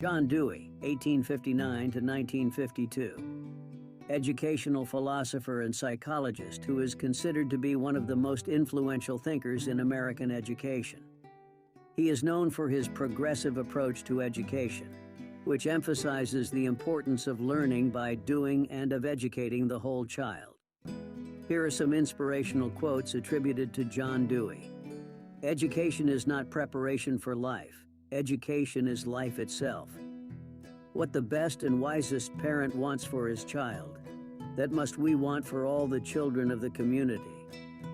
John Dewey, 1859 to 1952. Educational philosopher and psychologist who is considered to be one of the most influential thinkers in American education. He is known for his progressive approach to education, which emphasizes the importance of learning by doing and of educating the whole child. Here are some inspirational quotes attributed to John Dewey. Education is not preparation for life. Education is life itself. What the best and wisest parent wants for his child, that must we want for all the children of the community.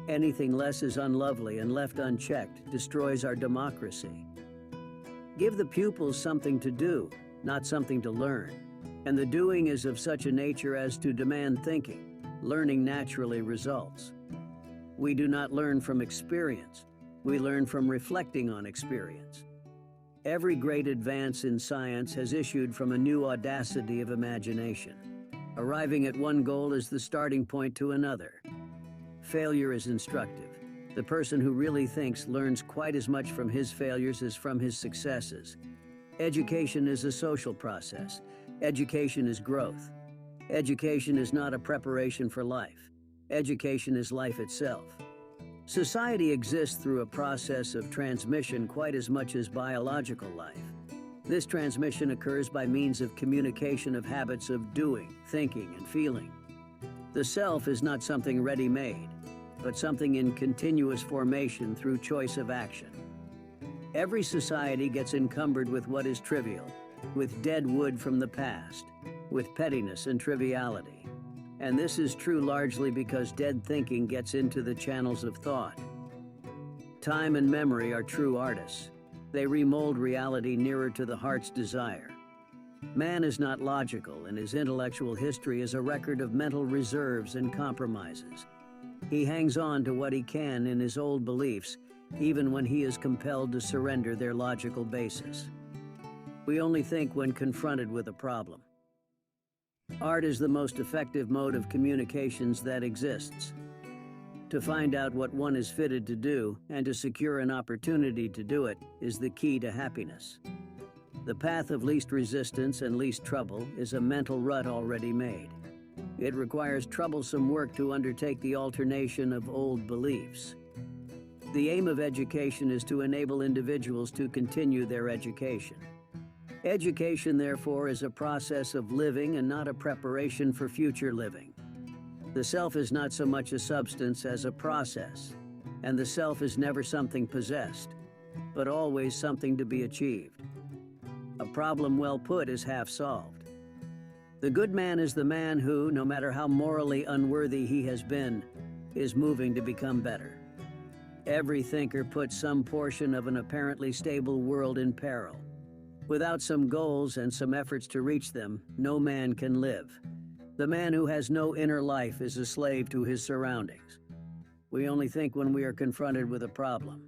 Anything less is unlovely and left unchecked destroys our democracy. Give the pupils something to do, not something to learn. And the doing is of such a nature as to demand thinking. Learning naturally results. We do not learn from experience. We learn from reflecting on experience. Every great advance in science has issued from a new audacity of imagination. Arriving at one goal is the starting point to another. Failure is instructive. The person who really thinks learns quite as much from his failures as from his successes. Education is a social process. Education is growth. Education is not a preparation for life. Education is life itself. Society exists through a process of transmission quite as much as biological life. This transmission occurs by means of communication of habits of doing, thinking, and feeling. The self is not something ready-made, but something in continuous formation through choice of action. Every society gets encumbered with what is trivial, with dead wood from the past, with pettiness and triviality. And this is true largely because dead thinking gets into the channels of thought. Time and memory are true artists. They remold reality nearer to the heart's desire. Man is not logical, and his intellectual history is a record of mental reserves and compromises. He hangs on to what he can in his old beliefs, even when he is compelled to surrender their logical basis. We only think when confronted with a problem. Art is the most effective mode of communications that exists. To find out what one is fitted to do and to secure an opportunity to do it is the key to happiness. The path of least resistance and least trouble is a mental rut already made. It requires troublesome work to undertake the alternation of old beliefs. The aim of education is to enable individuals to continue their education. Education, therefore, is a process of living and not a preparation for future living. The self is not so much a substance as a process, and the self is never something possessed, but always something to be achieved. A problem well put is half solved. The good man is the man who, no matter how morally unworthy he has been, is moving to become better. Every thinker puts some portion of an apparently stable world in peril. Without some goals and some efforts to reach them, no man can live. The man who has no inner life is a slave to his surroundings. We only think when we are confronted with a problem.